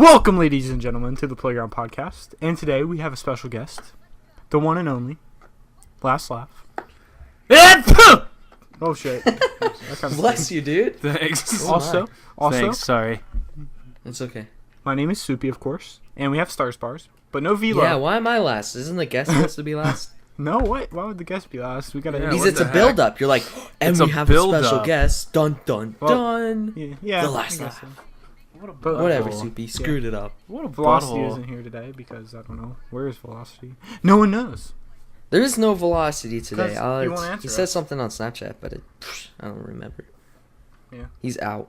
Welcome, ladies and gentlemen, to the Playground Podcast. And today we have a special guest, the one and only, Last Laugh. Oh shit! Bless you, dude. Thanks. Also, Thanks. Sorry. It's okay. my name is Soupy, of course, and we have Stars Bars, but no Velo. Yeah, why am I last? Isn't the guest supposed to be last? No, what? Why would the guest be last? We gotta. Yeah, Because what it's a the build heck? up. You're like, and It's we a have a build special up. guest. Dun dun Well, dun. Yeah. The last I guess laugh. so. But Whatever, butthole. Soupy. Screwed it up. What a Velocity butthole. isn't here today because I don't know where is Velocity. No one knows. There is no velocity 'Cause today. he won't answer He said us. something on Snapchat, but I don't remember. Yeah. He's out.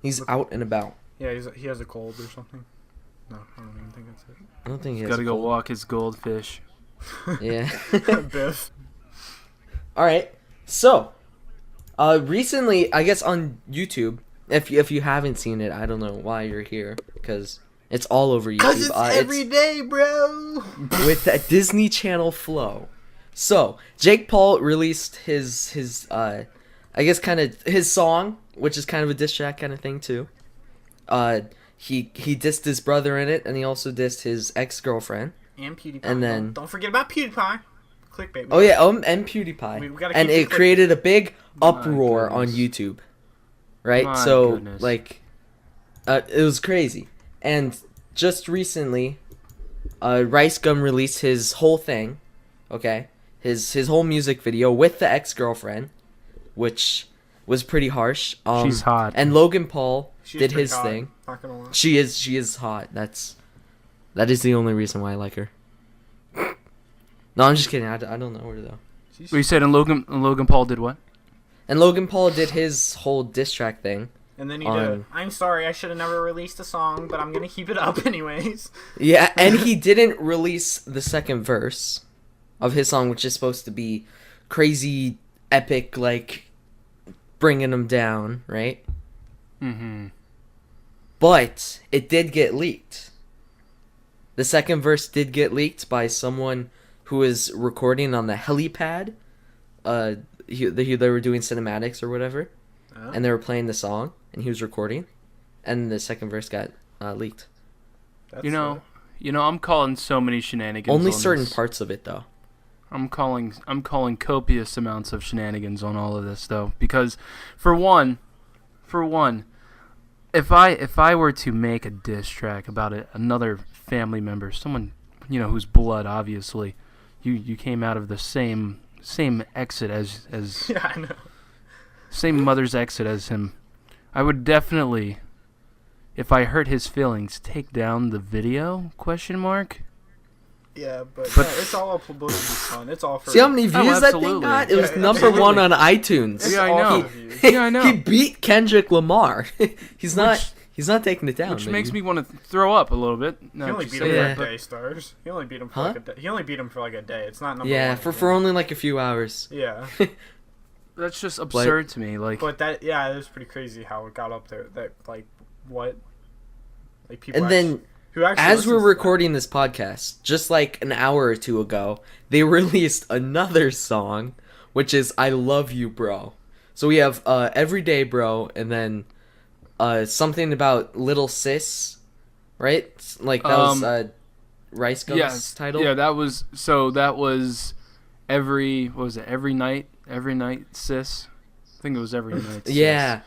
He's Look- out and about. Yeah, he has a cold or something. No, I don't even think that's I don't think he has Gotta a go cold. walk his goldfish. Yeah. it. Biff. All right. So, recently, I guess on YouTube, if you haven't seen it, I don't know why you're here because it's all over YouTube. Cause it's every day, bro. With that Disney Channel flow. So, Jake Paul released his I guess kind of his song, which is kind of a diss track kind of thing too. He dissed his brother in it, and he also dissed his ex-girlfriend. And PewDiePie. And then- don't forget about PewDiePie. Clickbait. Oh yeah, and PewDiePie. We gotta And keep it it created a big uproar on goodness. YouTube. Right? My So goodness. like it was crazy. And just recently Rice Gum released his whole thing, okay? His whole music video with the ex-girlfriend, which was pretty harsh. She's hot. And Logan Paul She's did pretty his hot, thing. Not gonna lie. She is hot. That is the only reason why I like her. No, I'm just kidding. I don't know her though. She's- What you said, and Logan Paul did what? And Logan Paul did his whole diss track thing. And then he on- did. I'm sorry, I should have never released a song, but I'm gonna keep it up anyways. Yeah, and he didn't release the second verse of his song, which is supposed to be crazy, epic, like bringing him down, right? Mm-hmm. But it did get leaked. The second verse did get leaked by someone who was recording on the helipad. They were doing cinematics or whatever, and they were playing the song, and he was recording, and the second verse got leaked. That's You know, I'm calling so many shenanigans. Only on certain this. parts of it, though. I'm calling copious amounts of shenanigans on all of this though, because for one, if I were to make a diss track about another family member, someone whose blood obviously, you came out of the same exit as yeah, I know. same mother's exit as him, I would definitely, if I hurt his feelings, take down the video? Question mark. Yeah, but yeah, it's all publicity fun. It's all for. See how many views that thing absolutely. got? It was Yeah, number absolutely. one on iTunes. It's Yeah, I all know. for views. Yeah, I know. He beat Kendrick Lamar. He's not taking it down. Which baby. makes me want to throw up a little bit. He No, only just beat say him Yeah. for that, a day, Stars. He only beat him for Huh? like a day. He only beat him for like a day. It's not number Yeah, one. for only like a few hours. Yeah, that's just absurd to me. Like, but that it was pretty crazy how it got up there. That like what, like people. And then who actually as listens we're to that? recording this podcast, just like an hour or two ago, they released another song, which is "I Love You, Bro." So we have "Everyday Bro" and then something about "Little Sis," right? Like that was Rice Gum's title. Yeah, that was every night, sis. I think it was every night. Sis. Yeah.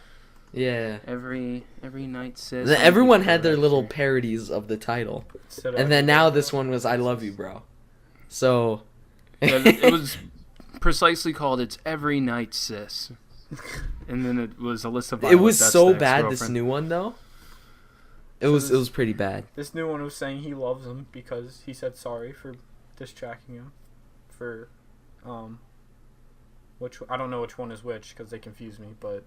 Yeah. Every night, sis. Then everyone had their little parodies of the title. Instead And then now this one was "I Love You, Bro." So Yeah, it was precisely called "It's Every Night, Sis," and then it was a list of. it was That's so the bad, this ex-girlfriend. new one though. It So was this- pretty bad. This new one was saying he loves him because he said sorry for distracting him, for, which I don't know which one is which because they confuse me, but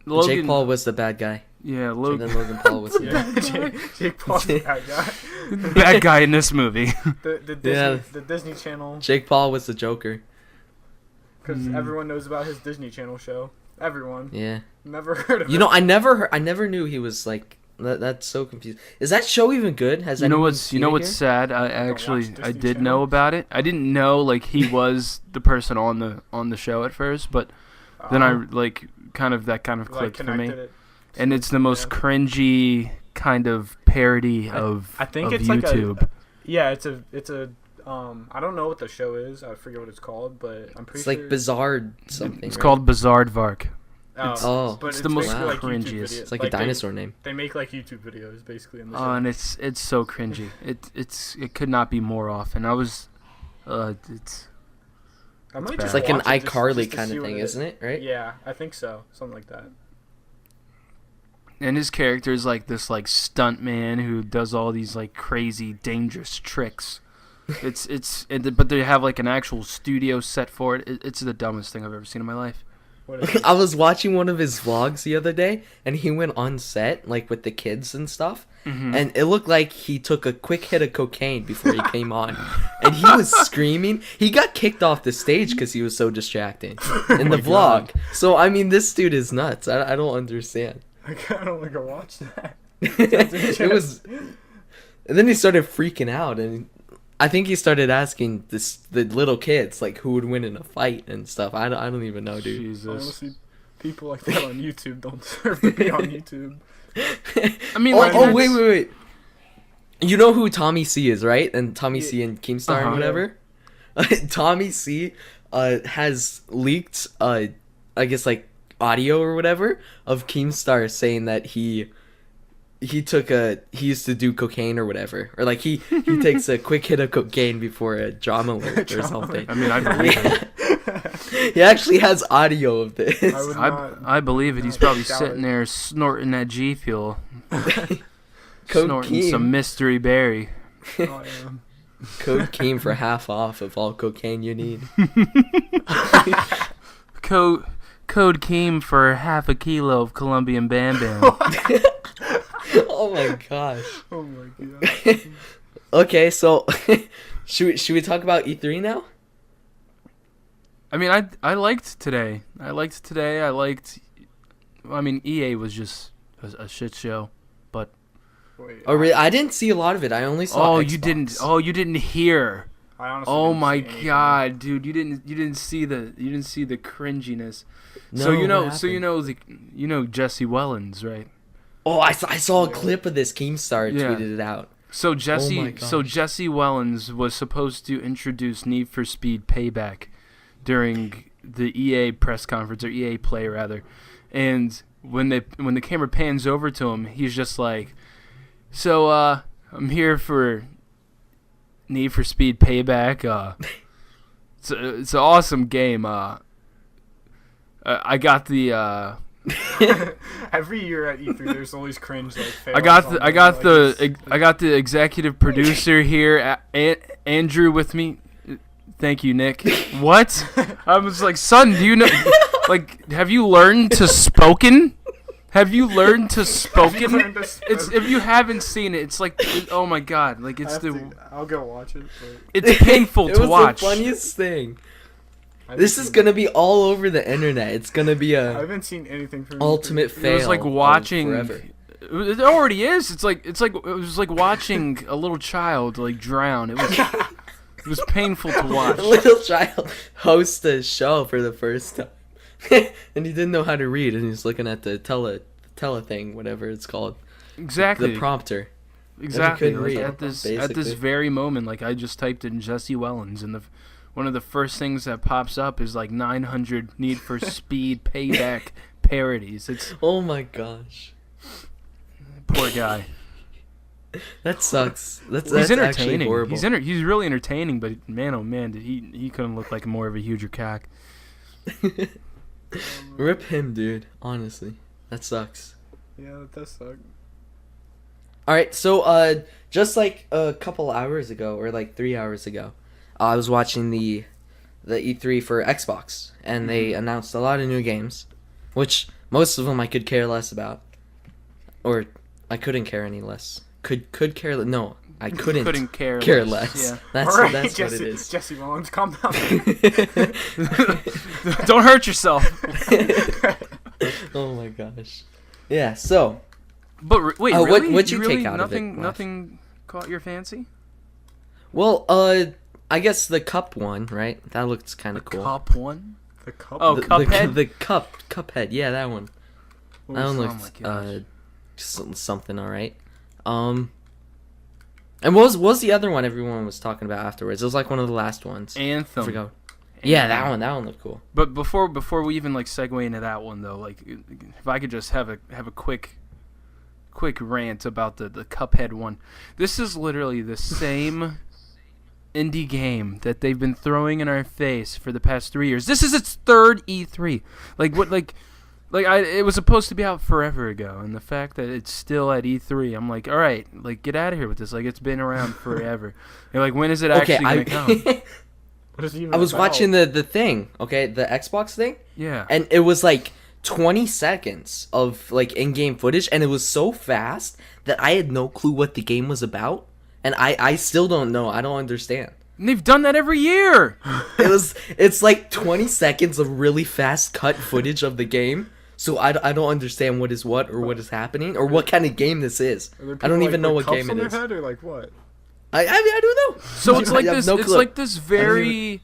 Logan, Jake Paul was the bad guy. Yeah, And Logan. then Logan Paul was the yeah, Jake Paul's the bad guy. Bad guy in this movie. The Disney, Yeah. the Disney Channel, Jake Paul was the Joker. because everyone knows about his Disney Channel show. Everyone Yeah. never heard of it. You know, I never knew he was like that. That's so confused. Is that show even good? Has You know anyone what's seen it what's here? sad? I watch actually Disney I did Channel? know about it. I didn't know like he was the person on the show at first, but then I like kind of like clicked for me. connected it. And it's the most Yeah. cringy kind of parody of I think of it's like YouTube. Yeah, it's a I don't know what the show is. I forget what it's called, but I'm pretty It's sure like Bizarre something. It's right? called Bizardvark. Oh. but It's the most basically like YouTube cringiest. videos. It's like a dinosaur name. They make like YouTube videos basically in the show. And it's so cringy. It could not be more off. And I was, it's I might bad. just It's like an watch it iCarly just to kind see of what thing, isn't it? Right? Yeah, I think so. Something like that. and his character is like this like stunt man who does all these like crazy dangerous tricks. But they have like an actual studio set for it. It's the dumbest thing I've ever seen in my life. What is it? I was watching one of his vlogs the other day, and he went on set, like, with the kids and stuff, and it looked like he took a quick hit of cocaine before he came on, and he was screaming. He got kicked off the stage because he was so distracting in the vlog. So, I mean, this dude is nuts. I don't understand. I kind of want to go watch that. It was... And then he started freaking out, and I think he started asking the little kids, like, who would win in a fight and stuff. I don't even know, dude. Jesus. Honestly, people like that on YouTube don't deserve to be on YouTube. I mean, Oh, like, oh wait. You know who Tommy C is, right? And Tommy C and Keemstar Uh-huh. and whatever? Tommy C has leaked, I guess, like, audio or whatever of Keemstar saying that he used to do cocaine or whatever. Or, like, he takes a quick hit of cocaine before a drama alert or something. I mean, I believe it. He actually has audio of this. I would not. I believe it. He's probably doubt sitting it. there snorting that G Fuel, Code snorting Keem. some mystery berry. Oh, yeah. Code Keem for half off of all cocaine you need. Code Keem for half a kilo of Colombian Bam Bam. Oh my gosh. Oh my god. Okay, so should we talk about E3 now? I mean, I liked today. I mean, EA was just a shit show. But Wait. Oh, really? I didn't see a lot of it. I only saw. you didn't hear. I honestly Oh didn't my see anything. god, dude! You didn't see the cringiness. No, So what happened? you know Jesse Wellens, right? Oh, I saw a clip of this. Keemstar Yeah. tweeted it out. So my Jesse gosh. Wellens was supposed to introduce Need for Speed Payback during the EA press conference, or EA Play rather, and when the camera pans over to him, he's just like, "So I'm here for Need for Speed Payback. It's an awesome game. I got the Every year at E3, there's always cringe like. I got fails the on I got there, like, the I got the executive producer here, Andrew, with me. Thank you, Nick. What? I was like, son, do you know? Like, have you learned to spoken? Have you learned to spoken? It's if you haven't seen it, it's like, oh my god, like it's I'll go watch it. But it's painful It to was watch. the funniest thing. I This haven't is seen- gonna be all over the internet. It's gonna be I a haven't seen anything from ultimate E3. fail. It was like of watching. forever. It already is. It was like watching a little child like drown. It was painful to A watch. little child host a show for the first time, and he didn't know how to read, and he's looking at the tele thing, whatever it's called, Exactly. the prompter. Exactly. couldn't Like read, at this basically. very moment, like I just typed in Jesse Wellens, and one of the first things that pops up is like 900 Need for Speed Payback parodies. It's Oh my gosh, poor guy. that sucks. That's He's actually entertaining. horrible. He's really entertaining, but man, oh man, did he couldn't look like more of a huger cock. Rip him, dude. Honestly, that sucks. Yeah, that does suck. All right, so just like a couple hours ago, or like 3 hours ago, I was watching the E3 for Xbox, and they announced a lot of new games, which most of them I could care less about, or I couldn't care any less. Could care no, I couldn't care less. Yeah. That's All right, that's Jesse, what it is. Jesse Mullins, calm down. Don't hurt yourself. Oh my gosh. Yeah. So But wait, what- really? what'd you really take out of it, nothing, Wes? nothing caught your fancy? well, I guess the cup one, right? That looks kind of cool. Cup one. The cup. Oh, Cuphead? The Cuphead. Yeah, that one. What That was one Oh looked my gosh. something all right. And what was the other one everyone was talking about afterwards? It was like one of the last ones. I Anthem. forgot. Yeah, that one looked cool. But before we even like segue into that one though, like if I could just have a quick rant about the Cuphead one. This is literally the same indie game that they've been throwing in our face for the past 3 years. This is its third E3. It was supposed to be out forever ago, and the fact that it's still at E3, I'm like, all right, like get out of here with this. Like it's been around forever. You're like, when is it actually gonna come? What is it even I was about? watching the thing, okay, the Xbox thing, Yeah. and it was like 20 seconds of like in-game footage, and it was so fast that I had no clue what the game was about, and I still don't know. I don't understand. And they've done that every year. It's like 20 seconds of really fast cut footage of the game. So I don't understand what is what or what is happening or what kind of game this is. Are there I don't people, even like, know with what game cups on it their is. head, or like what? I don't know. So it's like I have this. no It's clue. like this very.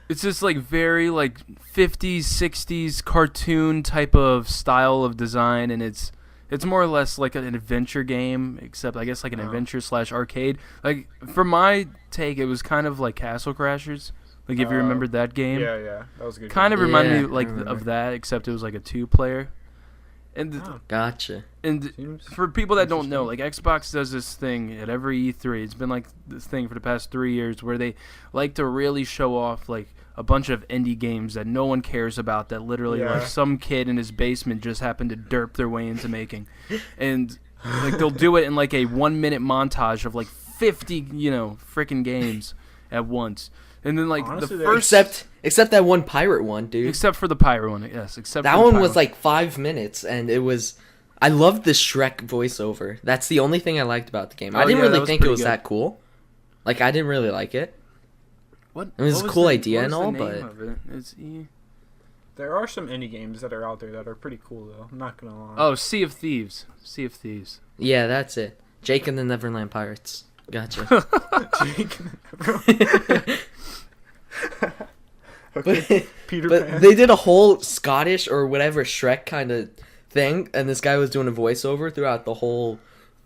It's this like very like 50s, 60s cartoon type of style of design, and it's more or less like an adventure game, except I guess like an adventure / arcade. Like for my take, it was kind of like Castle Crashers. Like if you remembered that game, Yeah, that was a good. kind of game. reminded Yeah, me like I remember. of that, except it was like a 2-player. And Oh, Gotcha. and seems for people that don't know, like Xbox does this thing at every E3. It's been like this thing for the past 3 years where they like to really show off like a bunch of indie games that no one cares about, that literally Yeah. like some kid in his basement just happened to derp their way into making. And like they'll do it in like a 1-minute montage of like 50, freaking games at once. And then like Honestly, the they- first Except that one pirate one, dude. except for the pirate one, yes, except That for the one pirate was like 5 minutes, and it was. I loved the Shrek voiceover. That's the only thing I liked about the game. I Oh, didn't yeah, that really was think it pretty was good. that cool. Like I didn't really like it. What? It was what a cool the- idea what and was the all, name but- of it? It's There are some indie games that are out there that are pretty cool though. I'm not gonna lie. Oh, Sea of Thieves. Sea of Thieves. Yeah, that's it. Jake and the Neverland Pirates. Gotcha. Okay. Peter But Pan. they did a whole Scottish or whatever Shrek kind of thing, and this guy was doing a voiceover throughout the whole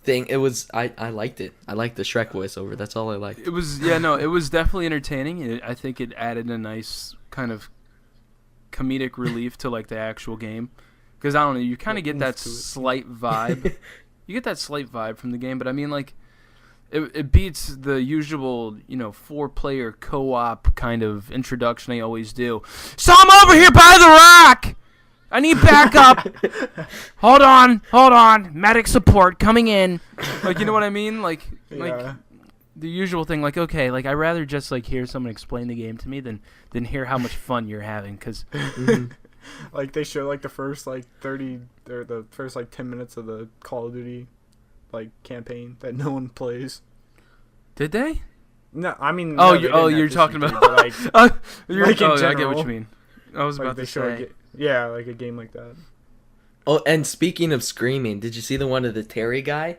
thing. It was I liked it. I liked the Shrek voiceover. That's all I liked. It was it was definitely entertaining. I think it added a nice kind of comedic relief to like the actual game, because I don't know, you kind of get that to it. slight vibe. You get that slight vibe from the game, but I mean like it beats the usual 4-player co-op kind of introduction they always do. So I'm over here by the rock. I need backup. Hold on. Medic support coming in. Like, you know what I mean? Like Yeah. the usual thing. Like, okay, like I'd rather just like hear someone explain the game to me than hear how much fun you're having. Cause Like they show like the first like 30 or the first like 10 minutes of the Call of Duty like campaign that no one plays. did they? No, I mean. Oh, no, they didn't you're at this talking E3, about. but, like, like, in I get what general. you mean. I was like about they to show say. yeah, like a game like that. Oh, and speaking of screaming, did you see the one of the Terry guy?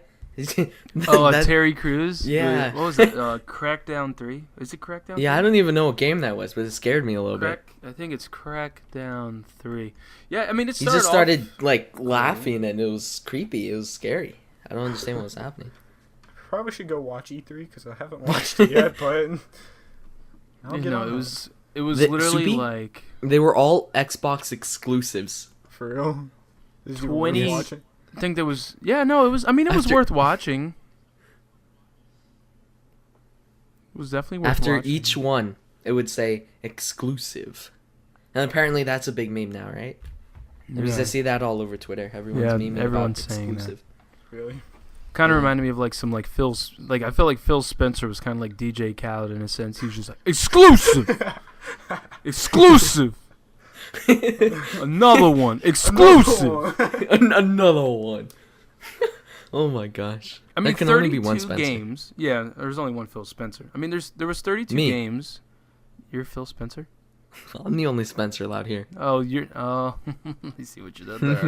Oh, That- Terry Crews. Yeah. What was it? Crackdown 3. Is it Crackdown? Yeah, I don't even know what game that was, but it scared me a little bit. I think it's Crackdown 3. Yeah, I mean it He started. just started like laughing, and it was creepy. It was scary. I don't understand what was happening. Probably should go watch E3 because I haven't watched it yet, but I'll You get know, on it that. was The- literally Soupy? like They were all Xbox exclusives. For real. Is you 20 really watching? I think there was it was After- worth watching. It was definitely worth After watching. each one, it would say exclusive. And apparently that's a big meme now, right? Because I see that all over Twitter. Everyone's Yeah, memeing everyone's about saying that. exclusive. Really? Kind of Yeah. reminded me of like some like Phil's like I feel like Phil Spencer was kind of like DJ Khaled in a sense. He was just like exclusive, exclusive, another one, exclusive. Another one. Oh my gosh. I mean, there can only 32 be one Spencer. games. Yeah, there's only one Phil Spencer. I mean, there was 32 Me. games. You're Phil Spencer? I'm the only Spencer allowed here. Oh, you're. Oh, I see what you did there.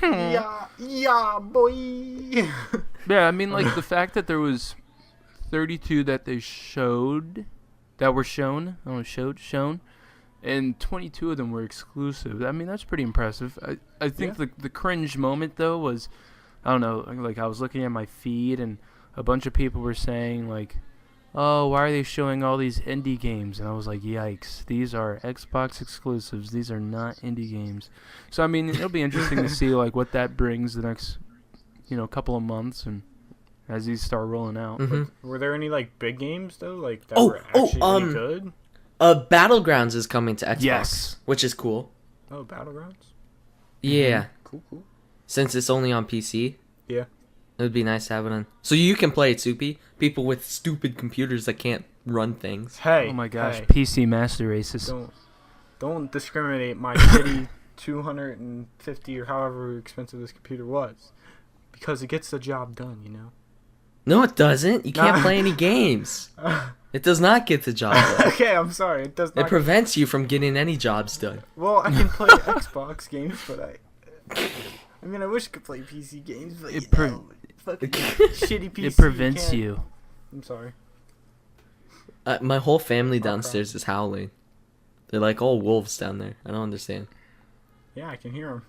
Yeah. Yeah, boy. Yeah, I mean, like the fact that there was 32 that they showed, that were shown. I don't know, shown. and 22 of them were exclusive. I mean, that's pretty impressive. I think the cringe moment though was, I don't know, like I was looking at my feed and a bunch of people were saying like, oh, why are they showing all these indie games? And I was like, yikes, these are Xbox exclusives. These are not indie games. So, I mean, it'll be interesting to see, like, what that brings the next, couple of months and as these start rolling out. Mm-hmm. Were there any, like, big games, though? Like, that were actually really good? Battlegrounds is coming to Xbox, Yes. which is cool. Oh, Battlegrounds? Yeah. Cool. Since it's only on PC. Yeah. It would be nice to have it on. So you can play it, Soupy. People with stupid computers that can't run things. Hey. Oh my gosh, hey, PC master races. Don't discriminate my shitty 250 or however expensive this computer was. Because it gets the job done, No, it doesn't. You can't play any games. It does not get the job done. Okay, I'm sorry. It does not. It prevents you from getting any jobs done. Well, I can play Xbox games, but I mean, I wish I could play PC games, but fucking shitty PC. It prevents can't. you. I'm sorry. My whole family downstairs is howling. They're like all wolves down there. I don't understand. Yeah, I can hear them.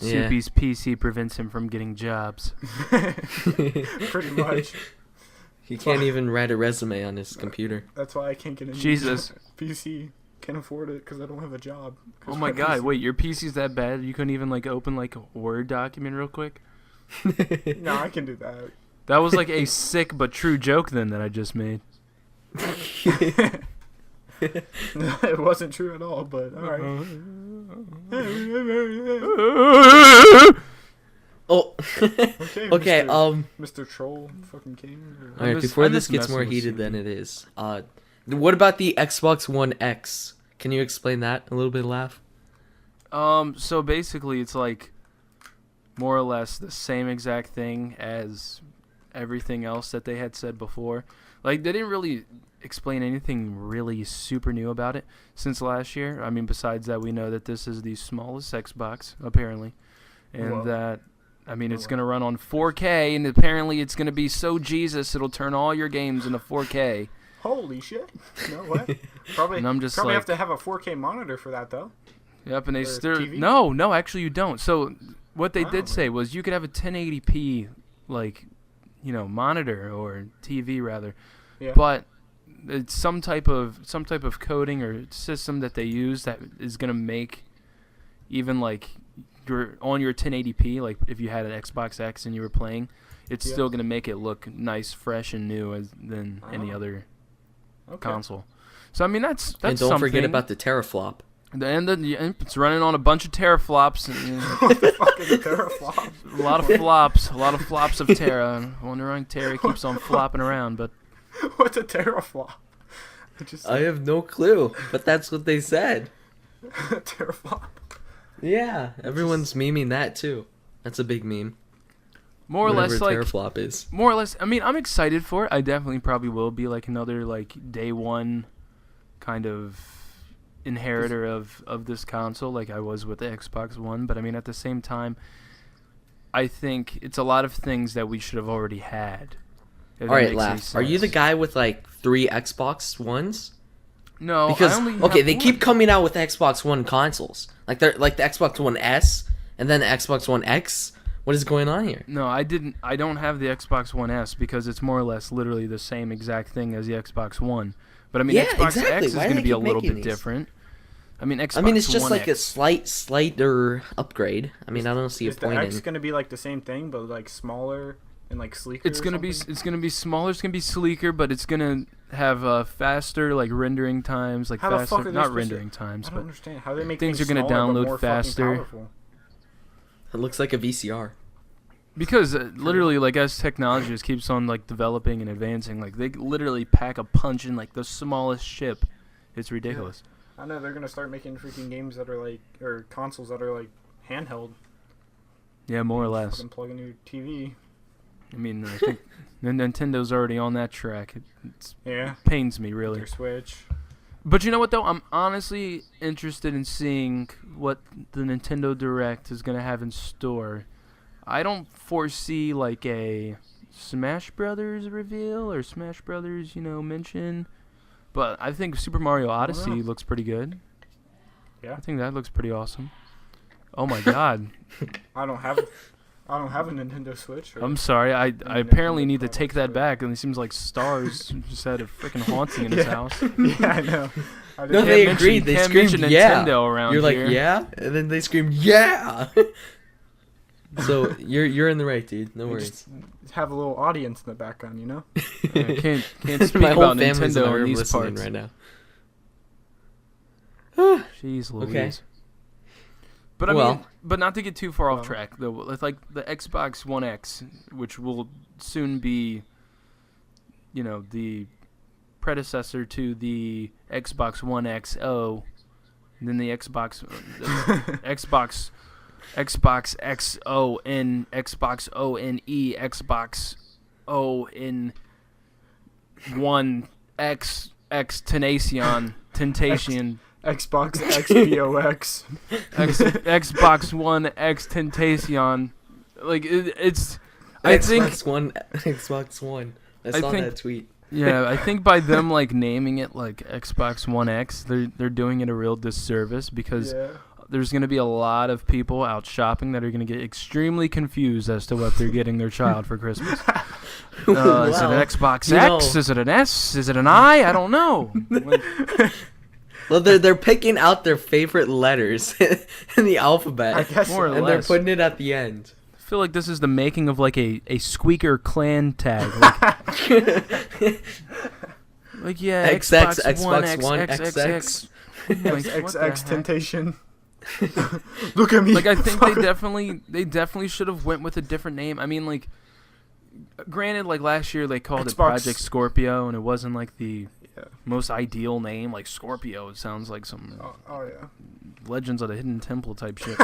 Yeah. Soupy's PC prevents him from getting jobs. Pretty much. He can't even write a resume on his computer. That's why I can't get a Jesus. PC. Can't afford it because I don't have a job. Oh my god, wait, your PC's that bad? You couldn't even, like, open, like, a Word document real quick? No, I can do that. That was, like, a sick but true joke, then, that I just made. It wasn't true at all, but alright. Oh. Okay, Mr. Troll fucking came. Alright, before this gets more heated than it is, what about the Xbox One X? Can you explain that a little bit, Laugh? So basically it's like more or less the same exact thing as everything else that they had said before. Like, they didn't really explain anything really super new about it since last year. I mean, besides that, we know that this is the smallest Xbox, apparently. And that, I mean, it's going to run on 4K, and apparently it's going to be so Jesus, it'll turn all your games into 4K. Holy shit. No way. Probably, And I'm just probably like, have to have a 4K monitor for that, though. Yep, and they Or still... TV? No, actually you don't. So what they Wow. did say was you could have a 1080p, like, monitor or TV, rather. Yeah. But it's some type of coding or system that they use that is gonna make even like on your 1080p, like if you had an Xbox X and you were playing, it's still gonna make it look nice, fresh, and new than any other console. So I mean that's and don't something. forget about the teraflop. And it's running on a bunch of teraflops. And, What the fuck is a teraflop? a lot of flops of Terra. I wonder why Terra keeps on flopping around, but. What's a teraflop? I have no clue, but that's what they said. Teraflop. Yeah, everyone's memeing that too. That's a big meme. More or Whatever less, a like teraflop is. more or less. I mean, I'm excited for it. I definitely probably will be like another like day one kind of inheritor of this console, like I was with the Xbox One. But I mean, at the same time, I think it's a lot of things that we should have already had. All right, Laugh. Are you the guy with like 3 Xbox Ones? No, Because I only they have keep one. coming out with Xbox One consoles, like they're like the Xbox One S and then the Xbox One X. What is going on here? No, I didn't. I don't have the Xbox One S because it's more or less literally the same exact thing as the Xbox One. But I mean, Yeah, Xbox exactly. X is Why do going to they be a keep little making bit these? different. I mean, Xbox I mean, it's just One like a X. slighter upgrade. I mean, I don't see a Is the point X in. gonna be like the same thing, but like smaller and like sleeker? It's or gonna be something? smaller. It's gonna be sleeker, but it's gonna have faster like rendering times, like How the fuck faster are they not supposed to- rendering times, I don't but understand how they make things things are gonna smaller, but download more fucking faster. powerful. It looks like a VCR. because literally like as technology just keeps on like developing and advancing, like they literally pack a punch in like the smallest chip. It's ridiculous. I know they're gonna start making freaking games that are like, or consoles that are like handheld. Yeah, more or less. Fucking plug in your TV. I mean, I think Nintendo's already on that track. It Yeah. pains me really. Your Switch. But you know what though? I'm honestly interested in seeing what the Nintendo Direct is gonna have in store. I don't foresee like a Smash Brothers reveal or Smash Brothers, mention. But I think Super Mario Odyssey looks pretty good. Yeah. I think that looks pretty awesome. Oh my god. I don't have a Nintendo Switch. Or I'm sorry. I apparently need to take that back. And it seems like Stars just had a freaking haunting in his house. Yeah, I know. No, they agreed. They Can't screamed, mention yeah. Nintendo around You're like, here. yeah? And then they screamed, yeah! So, you're in the right, dude. No We worries. just have a little audience in the background, you know? I can't speak My whole about family's in the Nintendo in room these listening parts. right now. Jeez Louise. Okay. But I Well- mean, but not to get too far off Well. track though. It's like the Xbox One X, which will soon be, the predecessor to the Xbox One XO, and then the Xbox XON, Xbox ONE, Xbox ON1 X Tenacion, Temptation. Xbox XBOX. Xbox One X Tentacion. Like it's I think Xbox One. I I saw think- that tweet. yeah, I think by them like naming it like Xbox One X, they're doing it a real disservice because Yeah. there's going to be a lot of people out shopping that are going to get extremely confused as to what they're getting their child for Christmas. Is it Well, an Xbox you X? know- Is it an S? Is it an I? I don't know. Like, Well, they're picking out their favorite letters in the I alphabet, guess More or and they're less. putting it at the end. I feel like this is the making of like a Squeaker clan tag. Like, like yeah, Xbox One, X, XX. Like, what the XX heck? Temptation. Look at me. Like I think they definitely should have went with a different name. I mean, like, granted, like last year they called it Xbox. Project Scorpio, and it wasn't like the Yeah. most ideal name. Like Scorpio, it sounds like some Oh yeah. Legends of the Hidden Temple type shit.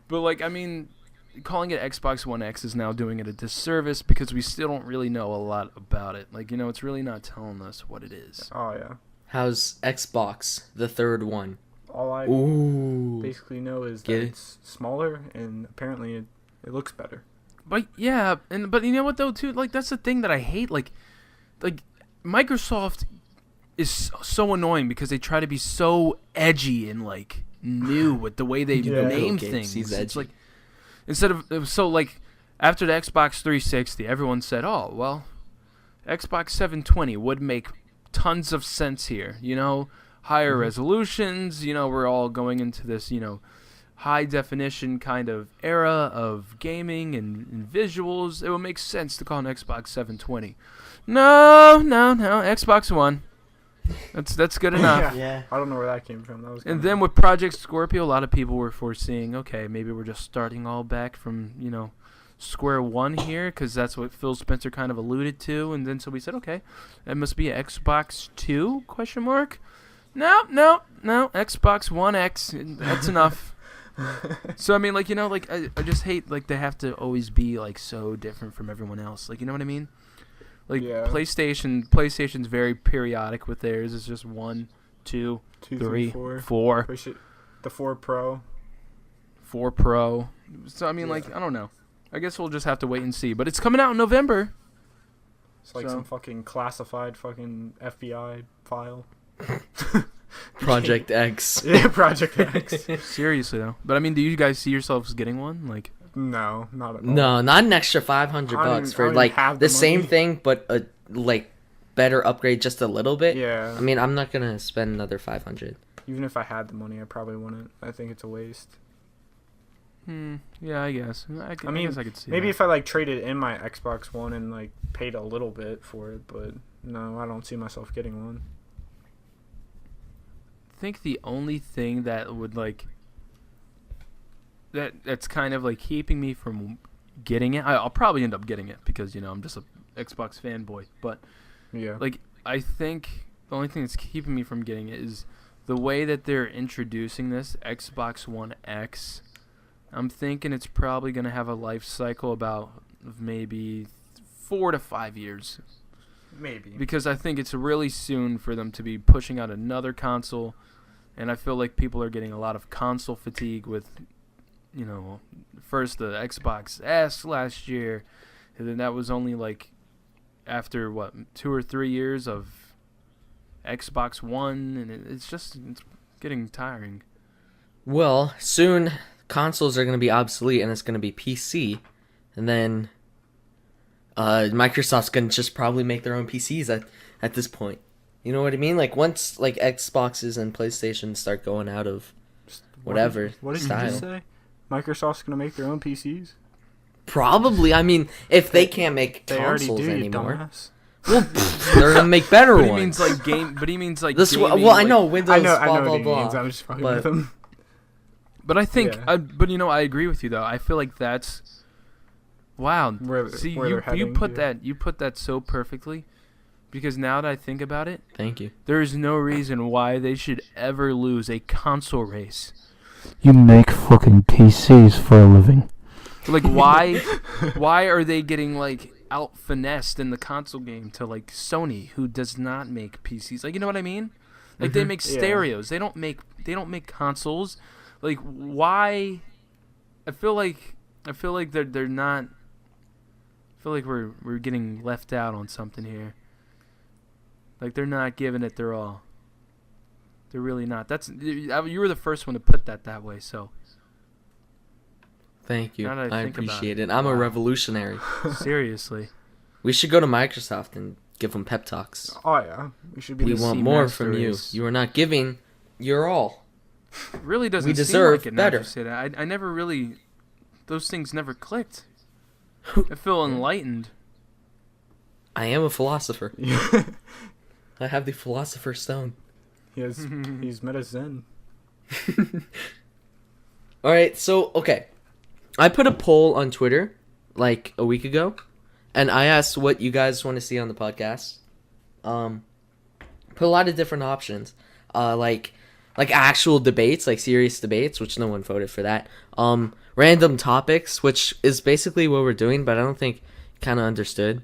But like, I mean, calling it Xbox One X is now doing it a disservice because we still don't really know a lot about it. Like, it's really not telling us what it is. Oh yeah. How's Xbox, the third one? All I Ooh. basically know is that Get it? it's smaller and apparently it looks better. But yeah, but you know what though too? Like that's the thing that I hate. Like Microsoft is so annoying because they try to be so edgy and like new with the way they Yeah. name Games, things. he's It's edgy. like instead of so like after the Xbox 360, everyone said, "Oh well, Xbox 720 would make tons of sense here." Higher resolutions. We're all going into this. High definition kind of era of gaming and visuals. It would make sense to call an Xbox 720. No, Xbox One. That's good enough. Yeah. I don't know where that came from. That was. And kinda- then with Project Scorpio, a lot of people were foreseeing, okay, maybe we're just starting all back from square one here, because that's what Phil Spencer kind of alluded to. And then so we said, okay, that must be Xbox 2? Question mark. No, Xbox One X. That's enough. So I mean, like I just hate like they have to always be like so different from everyone else. Like, you know what I mean? Like Yeah. PlayStation's very periodic with theirs. It's just 1, 2, 2, 3, 4. 4, Push it. The 4 Pro. 4 Pro. So I mean, Yeah. like I don't know. I guess we'll just have to wait and see. But it's coming out in November. It's like So- some fucking classified fucking FBI file. Project X. Yeah, Project X. Seriously though. But I mean, do you guys see yourselves getting one? Like, No, not at all. No, not an extra 500 I don't bucks even- I for don't even like have the the same money. thing, but a like better upgrade just a little bit. Yeah. I mean, I'm not gonna spend another 500. Even if I had the money, I probably wouldn't. I think it's a waste. yeah, I guess. I mean, guess I could see. Maybe that. if I like traded in my Xbox One and like paid a little bit for it, but no, I don't see myself getting one. I think the only thing that would like that's kind of like keeping me from getting it. I'll probably end up getting it because I'm just a Xbox fanboy. But Yeah. like I think the only thing that's keeping me from getting it is the way that they're introducing this Xbox One X. I'm thinking it's probably gonna have a life cycle about maybe 4 to 5 years. Maybe. Because I think it's really soon for them to be pushing out another console, and I feel like people are getting a lot of console fatigue with, first the Xbox S last year, and then that was only like after 2 or 3 years of Xbox One, and it's getting tiring. Well, soon consoles are going to be obsolete and it's going to be PC. And then Microsoft's going to just probably make their own PCs at this point. You know what I mean? Like once like Xboxes and PlayStation start going out of whatever What did style. you just say? Microsoft's gonna make their own PCs. Probably. I mean, if they can't make They already consoles do, you anymore, dumbass. well, they're going to make better But he ones. means like game. But he means like This gaming, well, I like- know Windows I know blah what blah he blah. means. I'm just fucking but- with him. But I think, Yeah. but I agree with you though. I feel like that's wow. Where See, they're you heading, put yeah. that so perfectly, because now that I think about it, Thank you. there is no reason why they should ever lose a console race. You make fucking PCs for a living. Like why are they getting like out finessed in the console game to like Sony, who does not make PCs? Like, you know what I mean? Like they make Yeah. stereos. They don't make consoles. Like why? I feel like they're not. I feel like we're getting left out on something here. Like they're not giving it their all. They're really not. You were the first one to put that way. So Thank you. Now that I I think about appreciate it. it. I'm a Wow. revolutionary. seriously, We should go to Microsoft and give them pep talks. Oh yeah, we should be. We the want C more Master from you. Race. You are not giving your all. it really doesn't. We deserve seem like it now that better. you say that. I never really. Those things never clicked. I feel enlightened. I am a philosopher. he I have the philosopher's stone. has. He's met a Zen. All right, so okay, I put a poll on Twitter like a week ago, and I asked what you guys want to see on the podcast. Put a lot of different options, like actual debates, like serious debates, which no one voted for that. Random topics, which is basically what we're doing, but I don't think kind of understood,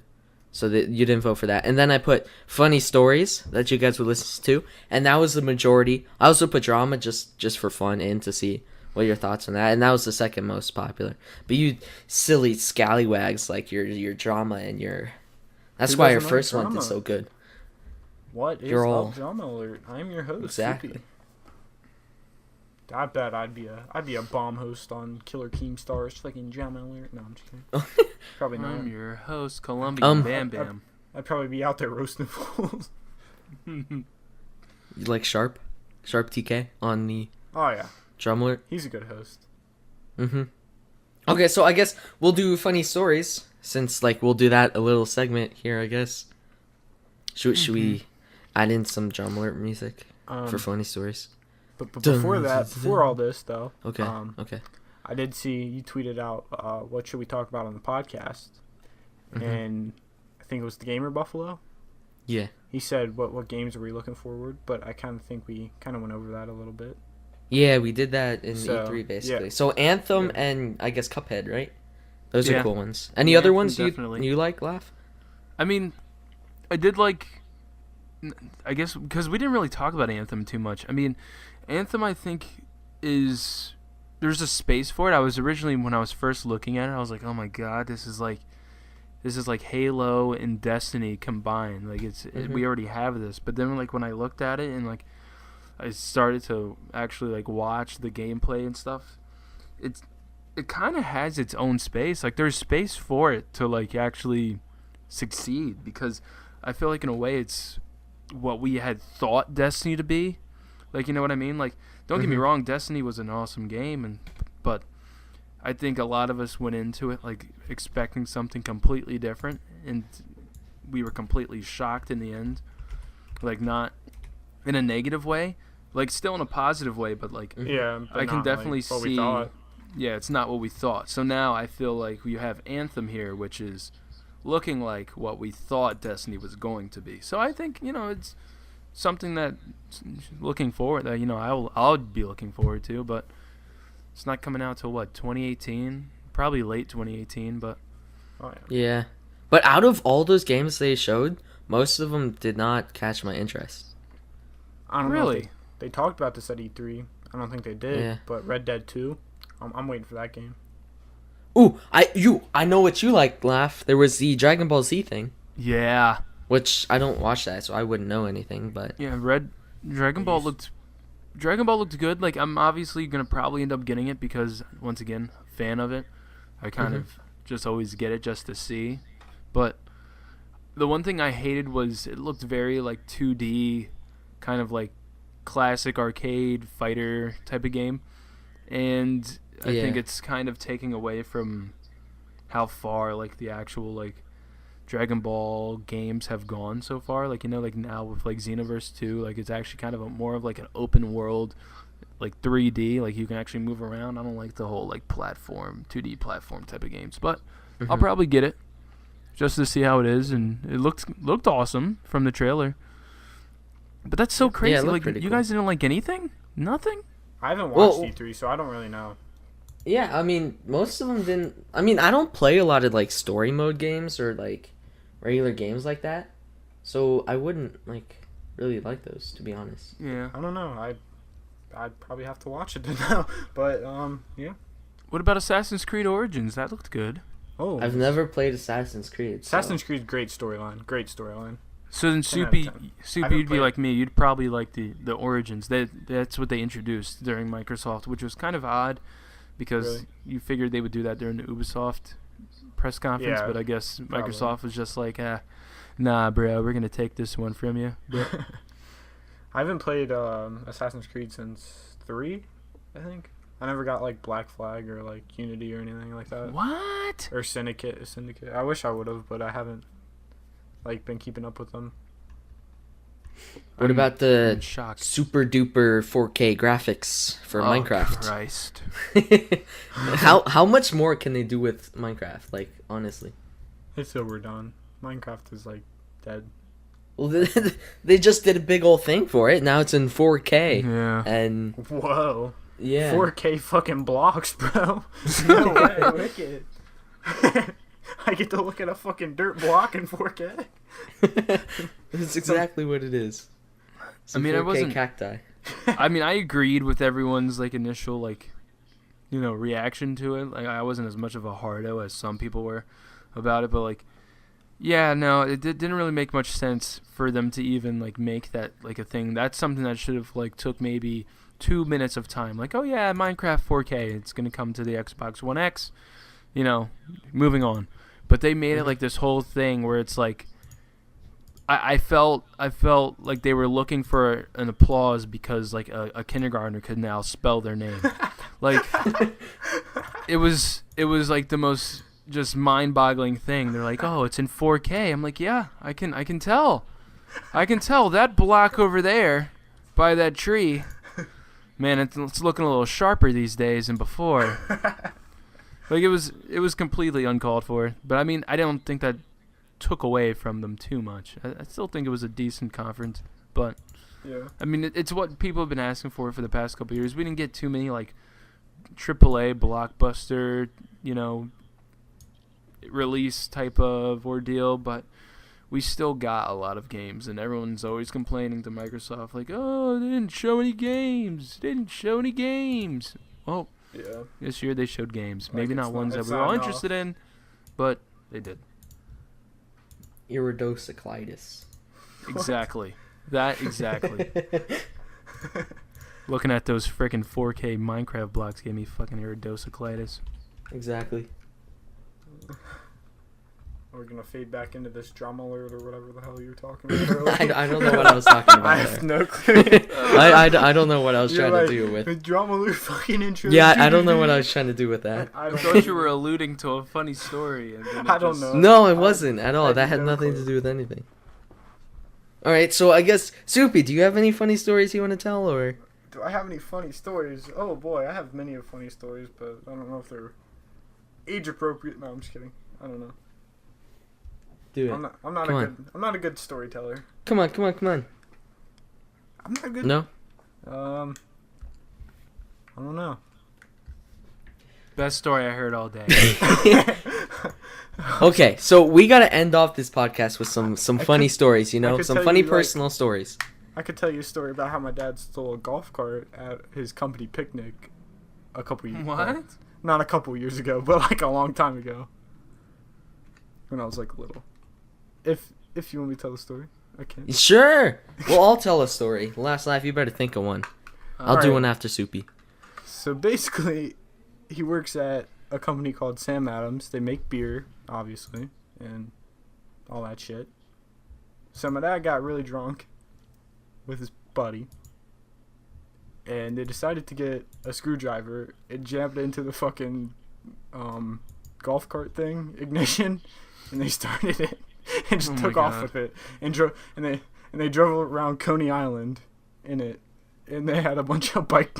so that you didn't vote for that. And then I put funny stories that you guys would listen to, and that was the majority. I also put drama just for fun and to see what your thoughts on that, and that was the second most popular. But you silly scallywags, like your drama and your. That's Who why your doesn't like first one did drama? so good. What is You're all- Up Drama Alert? I'm your host. Exactly. Soupy. I bet I'd be a bomb host on Killer Keemstar's fucking Drama Alert. No, I'm just kidding. Probably not. I'm your host, Colombian Bam Bam. I'd probably be out there roasting fools. You like Sharp TK on the Oh yeah, drum alert. he's a good host. Mm-hmm. Okay, so I guess we'll do funny stories since like we'll do that a little segment here. I guess. Should we add in some drum alert music for funny stories? But before that, before all this though, Okay. Okay. I did see you tweeted out what should we talk about on the podcast, Mhm. and I think it was the Gamer Buffalo. Yeah. He said what games are we looking forward, but I kind of think we kind of went over that a little bit. Yeah, we did that in So, E3 basically. yeah. So Anthem Yeah. and I guess Cuphead, right? Those Yeah. are cool ones. Any Yeah, other ones definitely. you like, Laugh? I mean, I did like. I guess because we didn't really talk about Anthem too much. I mean, Anthem I think is there's a space for it. I was originally when I was first looking at it, I was like, oh my god, this is like Halo and Destiny combined. Like we already have this. But then like when I looked at it and like I started to actually like watch the gameplay and stuff, it kind of has its own space. Like there's space for it to like actually succeed, because I feel like in a way it's what we had thought Destiny to be. Like, you know what I mean? Like, don't get me wrong, Destiny was an awesome game, but I think a lot of us went into it like expecting something completely different, and we were completely shocked in the end. Like, not in a negative way, like still in a positive way, but like Yeah, but I can not, definitely like, what we see. thought. Yeah, it's not what we thought. So now I feel like we have Anthem here, which is looking like what we thought Destiny was going to be. So I think, you know, it's something that looking forward that, you know, I'll be looking forward to, but it's not coming out till what, 2018? Probably late 2018, but Oh, yeah. Yeah. But out of all those games they showed, most of them did not catch my interest. I don't know. really. If they talked about this at E3. I don't think they did. Yeah. But Red Dead 2, I'm waiting for that game. Ooh, I know what you like, Laugh. There was the Dragon Ball Z thing, Yeah. which I don't watch that, so I wouldn't know anything, but Yeah, Dragon Ball looked Dragon Ball looked good. Like, I'm obviously gonna probably end up getting it because, once again, fan of it. I kind of just always get it just to see. But the one thing I hated was it looked very like 2D, kind of like classic arcade fighter type of game, and I think it's kind of taking away from how far like the actual like Dragon Ball games have gone so far. Like, like now with like Xenoverse 2, like it's actually kind of more of like an open world, like 3D, like you can actually move around. I don't like the whole like 2D platform type of games, but I'll probably get it just to see how it is, and it looked awesome from the trailer. But that's so crazy. Yeah, like you guys didn't like anything? Nothing? I haven't watched E3, so I don't really know. Yeah, I mean, most of them didn't. I mean, I don't play a lot of like story mode games or like regular games like that, so I wouldn't like really like those, to be honest. Yeah. I don't know. I'd probably have to watch it to know. But yeah. What about Assassin's Creed Origins? That looked good. Oh, I've never played Assassin's Creed. Assassin's Creed, great storyline. Great storyline. So then, 10 out of Soupy, 10. you'd be like me. You'd probably like the Origins. That's what they introduced during Microsoft, which was kind of odd because Really? you figured they would do that during the Ubisoft press conference. Yeah, but I guess probably. Microsoft was just like, nah, bro, we're going to take this one from you. I haven't played Assassin's Creed since 3, I think. I never got like Black Flag or like Unity or anything like that. What? Or Syndicate. I wish I would have, but I haven't like been keeping up with them. What about I'm the shocked. super duper 4K graphics for Minecraft? Christ. How much more can they do with Minecraft? Like, honestly. It's overdone. Minecraft is like dead. Well, they just did a big old thing for it. Now it's in 4K. Yeah. And Whoa. yeah. 4K fucking blocks, bro. No way. Wicked. I get to look at a fucking dirt block in 4K. That's exactly what it is. Some I mean, I 4K wasn't- cacti. I mean, I agreed with everyone's like initial like, reaction to it. Like, I wasn't as much of a hardo as some people were about it, but like, yeah, no, it didn't really make much sense for them to even like make that like a thing. That's something that should have like took maybe 2 minutes of time. Like, oh yeah, Minecraft 4K, it's gonna come to the Xbox One X. Moving on. But they made it like this whole thing where it's like, I felt like they were looking for an applause because like a kindergartner could now spell their name. Like, it was like the most just mind-boggling thing. They're like, oh, it's in 4K. I'm like, yeah, I can tell. I can tell that block over there by that tree. Man, it's looking a little sharper these days than before. Like, it was completely uncalled for. But I mean, I don't think that took away from them too much. I still think it was a decent conference. But Yeah. I mean, it's what people have been asking for the past couple of years. We didn't get too many like AAA blockbuster, release type of ordeal, but we still got a lot of games, and everyone's always complaining to Microsoft like, "Oh, they didn't show any games. They didn't show any games." Well, Yeah. this year they showed games. Maybe Like, not it's ones not- that it's we were not all enough. interested in, but they did. Iridocyclitis. Exactly. That exactly. Looking at those freaking 4K Minecraft blocks gave me fucking iridocyclitis. Exactly. We're gonna fade back into this drama alert or whatever the hell you're talking about. I don't know what I was talking I about have there. no clue. I don't know what I was You're trying like, to do with. the drama alert fucking intro. Yeah, I don't know what I was trying to do with that. I I don't thought you were alluding to a funny story. And then I don't know. No, it wasn't at all. I That have had no nothing clue. to do with anything. All right, so I guess Soupy, do you have any funny stories you want to tell, or? Do I have any funny stories? Oh boy, I have many of funny stories, but I don't know if they're age appropriate. No, I'm just kidding. I don't know. Do it. I'm not Come I'm not a good storyteller. Come on. I'm not a good. No? I don't know. Best story I heard all day. Okay, so we got to end off this podcast with some funny could- stories, I could some tell funny you, like- personal stories. I could tell you a story about how my dad stole a golf cart at his company picnic a couple years. What? Not a couple years ago, but like a long time ago. When I was like little. If you want me to tell the story, I can. Sure. Well, I'll tell a story. Last life, you better think of one. I'll do Alright. one after Soupy. So basically, he works at a company called Sam Adams. They make beer, obviously, and all that shit. So my dad got really drunk with his buddy, and they decided to get a screwdriver and jammed it into the fucking golf cart thing ignition, and they started it and just Oh my took off God. with it and drove and they drove around Coney Island in it, and they had a bunch of bike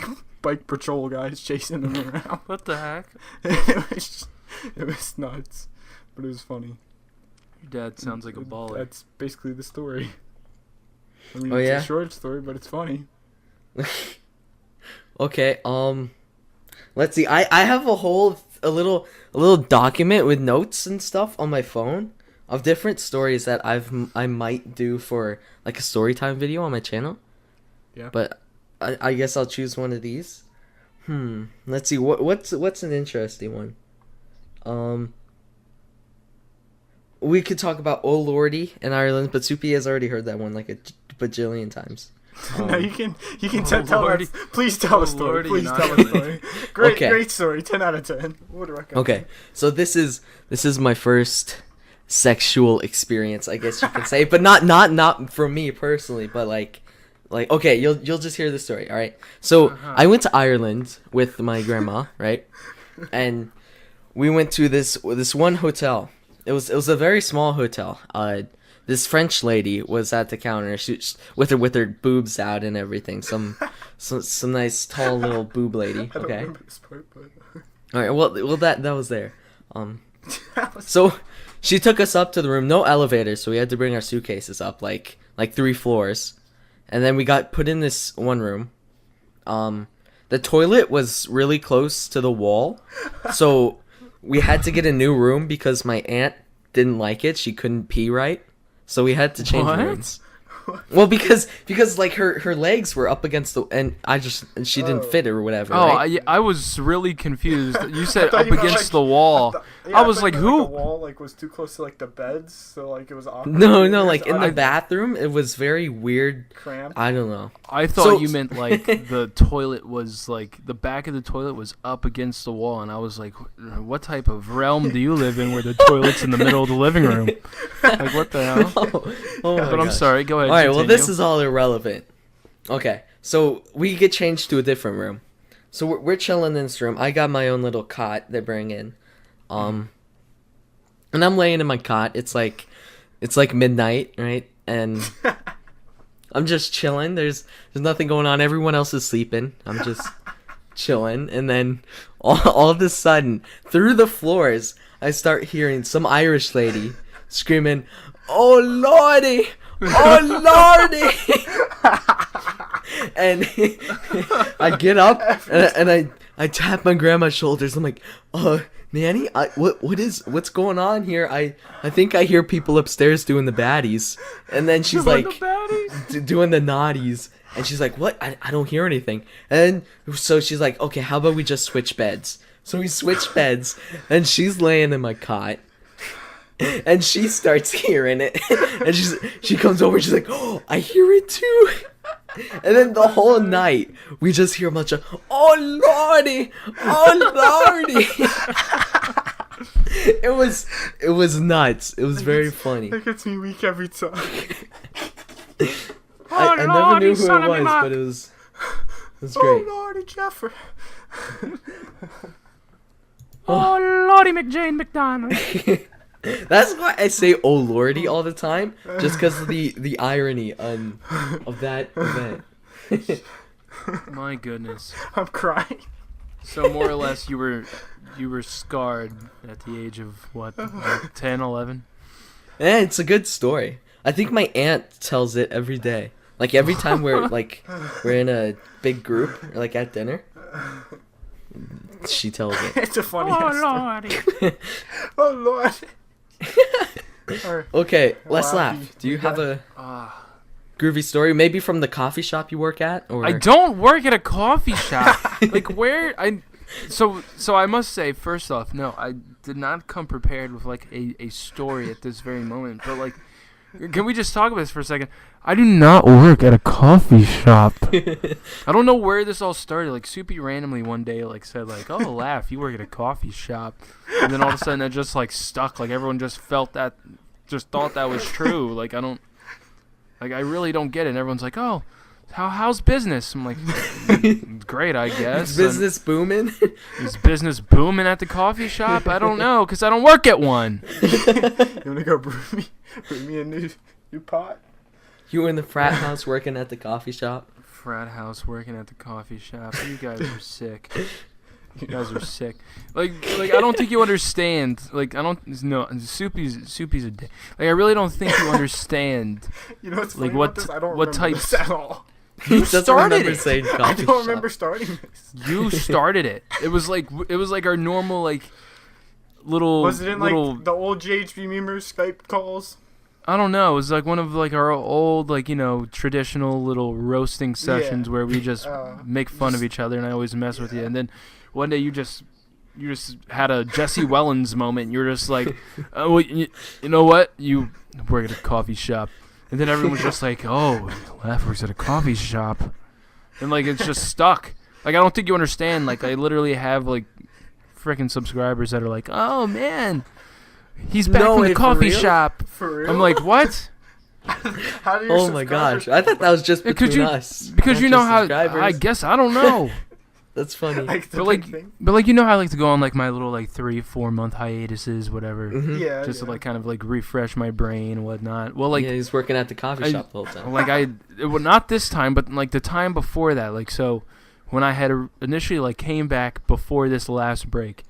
patrol guys chasing them around. What the heck? It was nuts, but it was funny. Your dad sounds like a baller. That's basically the story. I mean, Oh, it's yeah? a short story, but it's funny. Okay, let's see. I have a little document with notes and stuff on my phone of different stories that I might do for like a story time video on my channel. Yeah. But I guess I'll choose one of these. Let's see. What's an interesting one? We could talk about Oh Lordy in Ireland, but Soupy has already heard that one like a bajillion times. No, you can Oh, tell Lordy. us. Please tell Oh, a story. Lordy, Please not tell a really. story. Great, Okay. great story. 10 out of 10. Would recommend. Okay, so this is my first sexual experience, I guess you can say, but not for me personally, but like okay, you'll just hear the story. All right. So I went to Ireland with my grandma, right, and we went to this one hotel. It was a very small hotel. This French lady was at the counter. She with her boobs out and everything. Some nice tall little boob lady. I don't Okay. remember this part, but All right. Well, that was there. So she took us up to the room. No elevator, so we had to bring our suitcases up like 3 floors, and then we got put in this one room. The toilet was really close to the wall, so we had to get a new room because my aunt didn't like it. She couldn't pee right, so we had to change What? rooms. Well, because like her legs were up against the and she didn't fit it or whatever. Oh, right? I was really confused. You said thought up you meant, against like, the wall. I was like, The who? wall was too close to the beds, so it was awkward. No, It was like in the awkward, bathroom, it was very weird. cramped. I don't know. I thought So- you meant like the toilet was like the back of the toilet was up against the wall, and I was like, what type of realm do you live in where the toilet's in the middle of the living room? Like, what the hell? Oh my But I'm gosh. sorry. Go ahead. All right, well, this continue. is all irrelevant. Okay, so we get changed to a different room. So we're chilling in this room. I got my own little cot they bring in. And I'm laying in my cot. It's like midnight, right? And I'm just chilling. There's nothing going on. Everyone else is sleeping. I'm just chilling, and then all of a sudden, through the floors, I start hearing some Irish lady screaming, "Oh Lordy! Oh Lordy!" And I get up and I tap my grandma's shoulders. I'm like, Nanny, what's going on here? I think I hear people upstairs doing the baddies. And then she's Doing like, the baddies? doing the naughties. And she's like, what? I don't hear anything. And so she's like, okay, how about we just switch beds? So we switch beds, and she's laying in my cot. And she starts hearing it. And she comes over and she's like, oh, I hear it too. And then the whole night, we just hear a bunch of, "Oh Lordy! Oh Lordy!" It was nuts. It was very funny. It gets me weak every time. I never knew who it was, but it was great. Oh Lordy Jeffrey. Oh, Lordy McJane McDonald. That's why I say "Oh Lordy" all the time, just because of the irony of that event. My goodness. I'm crying. So more or less, you were scarred at the age of what, like 10, 11? Yeah, it's a good story. I think my aunt tells it every day. Like every time we're in a big group, or like at dinner, she tells it. It's a funny Oh, ass story. Lordy. Oh Lord. Alright. Okay, let's Well, laugh. Do you have a Ah. groovy story? Maybe from the coffee shop you work at, or I don't work at a coffee shop. Like where so I must say, first off, no, I did not come prepared with like a story at this very moment. But like Can we just talk about this for a second? I do not work at a coffee shop. I don't know where this all started. Like, Soupy randomly one day, like, said, like, oh, laugh, you work at a coffee shop. And then all of a sudden it just, like, stuck. Like, everyone just felt that, just thought that was true. Like, I really don't get it. And everyone's like, oh, how's business? I'm like, great, I guess. Is business booming? Is business booming at the coffee shop? I don't know, because I don't work at one. You want to go brew me a new pot? You were in the frat house working at the coffee shop? Frat house working at the coffee shop. You guys are sick. You guys are sick. Like I don't think you understand. Like, I don't. No, Soupy's a dick. Like, I really don't think you understand. You know what's Like, funny what- about this? I don't what remember types- this at all. He doesn't started remember it. saying I coffee don't shop. remember starting this. You started it. It was like our normal, like, little. Was it in little, like the old JHB memers Skype calls? I don't know. It was like one of like our old, like, you know, traditional little roasting sessions where we just make fun of each other, and I always mess with you. And then one day you just had a Jesse Wellens moment. You're just like, oh, well, you know what? You work at a coffee shop. And then everyone was just like, oh, Laugh works at a coffee shop. And, like, it's just stuck. Like, I don't think you understand. Like, I literally have, like, freaking subscribers that are like, oh, man, he's back No from way, the for coffee real? shop. For real? I'm like, what? How do your Oh my gosh. subscribers- I thought that was just Yeah, 'cause between you- us. Because not you know just how, subscribers. I guess, I don't know. That's funny. Like the But, like, big thing? But, like, you know how I like to go on, like, my little, like, 3-4 month hiatuses, whatever. Mhm. Yeah. Just yeah. to, like, kind of, like, refresh my brain and whatnot. Well, like, yeah, he's working at the coffee I- shop the whole time. like, well, not this time, but, like, the time before that. Like, so when I had initially, like, came back before this last break,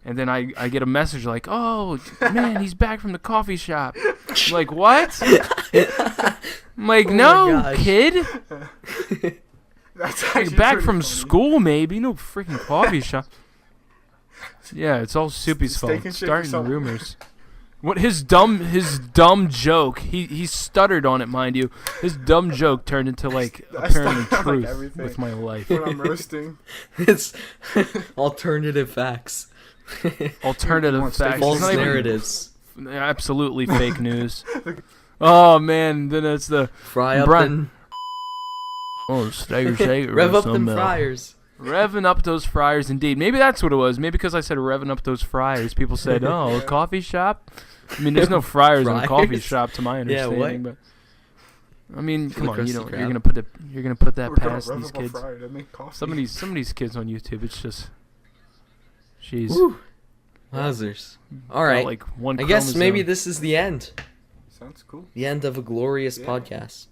and then I get a message like, oh, man, he's back from the coffee shop. I'm like, what? I'm like, Oh my no, gosh. kid. That's Like, actually back pretty from funny. school, maybe. No freaking coffee shop. Yeah, it's all Soupy's Steak fault. and shake or Starting something. rumors. What his dumb joke. He stuttered on it, mind you. His dumb joke turned into, like, I apparently stuttered on, like, truth everything. with my life. When I'm roasting. It's alternative facts. Alternative Want steak facts. and False It's not even- narratives. Absolutely fake news. Oh man, then it's the Fry up Brian- and steak rev up them fryers. Revving up those fryers, indeed. Maybe that's what it was. Maybe because I said revving up those fryers, people said, "Oh, a coffee shop." I mean, there's no fryers in a coffee Fryers? shop, to my Yeah, understanding. what? But I mean, come on, Krusty you know, Krab. you're gonna put that We're gonna past rev these up a kids. fryer to make coffee. Some of these kids on YouTube, it's just, jeez. Woo. Wowzers. All got, right. like one. I guess maybe chromosome. this is the end. Sounds cool. The end of a glorious Yeah. podcast.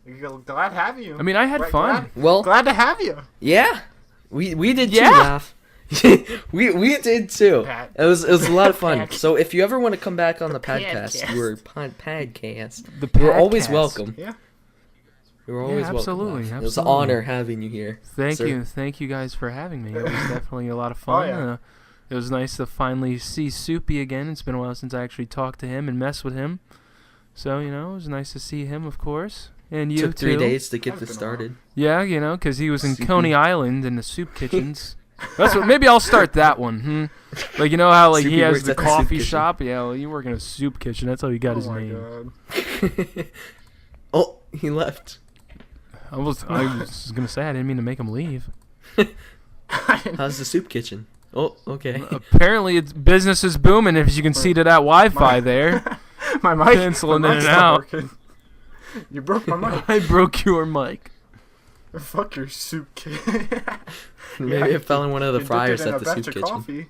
Glad to have you. I mean, I had fun. Well, Glad to have you. yeah. We did too, Yeah. Laugh. we did too. Pat. It was a lot of fun. Pat. So if you ever want to come back on the podcast, Podcast. you were podcast. The You're always podcast. welcome. Yeah. You're always absolutely, welcome. Laugh. It was an absolutely. honor having you here. Thank sir. Thank you guys for having me. It was definitely a lot of fun. yeah. It was nice to finally see Soupy again. It's been a while since I actually talked to him and messed with him. So, you know, it was nice to see him, of course. And you Took 3 too. days to get That's this been a while. started. Yeah, you know, because he was in Soupy. Coney Island in the soup kitchens. That's what. Maybe I'll start that one. Like, you know how, like, Soupy he has works the at the soup coffee kitchen. shop? Yeah, well, you work in a soup kitchen. That's how he got Oh his my name. god. Oh, he left. I was going to say, I didn't mean to make him leave. How's the soup kitchen? Oh, okay. Apparently, it's business is booming, if you can see to that Wi-Fi My- there. My mic. Penciling my in mic's and not out. working. You broke my mic. I broke your mic. Fuck your soup kid. Maybe it fell in one of the fryers at the soup kitchen. Coffee.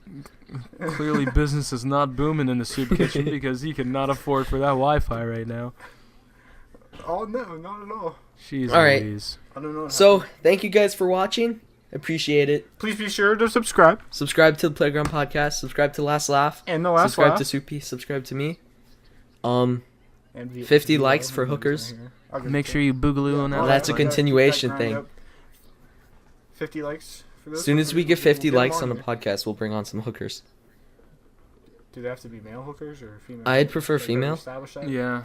Clearly, business is not booming in the soup kitchen because he cannot afford for that Wi-Fi right now. Oh no, not at all. Jeez All right. Louise. I don't know. What So, happened. thank you guys for watching. Appreciate it. please be sure to subscribe. Subscribe to the Playground Podcast. Subscribe to Last Laugh. And the last Subscribe laugh. to Soupy. Subscribe to me. And 50 likes for hookers. Make sure you boogaloo on that. Well, that's a Wi-Fi. continuation thing. 50 likes for this. As soon as we get 50 We'll likes them on the here. podcast, we'll bring on some hookers. Do they have to be male hookers or female? I'd prefer Like, have we female. established that? Yeah.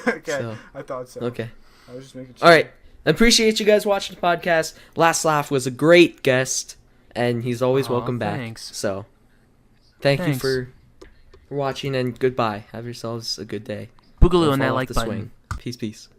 Okay, So, I thought so. okay. I was just making sure. All right. Appreciate you guys watching the podcast. Last Laugh was a great guest, and he's always Aw, welcome back. thanks. So, thank you Thanks. for watching, and goodbye. Have yourselves a good day. Boogaloo Don't on fall that off like the button. swing. Peace. Peace.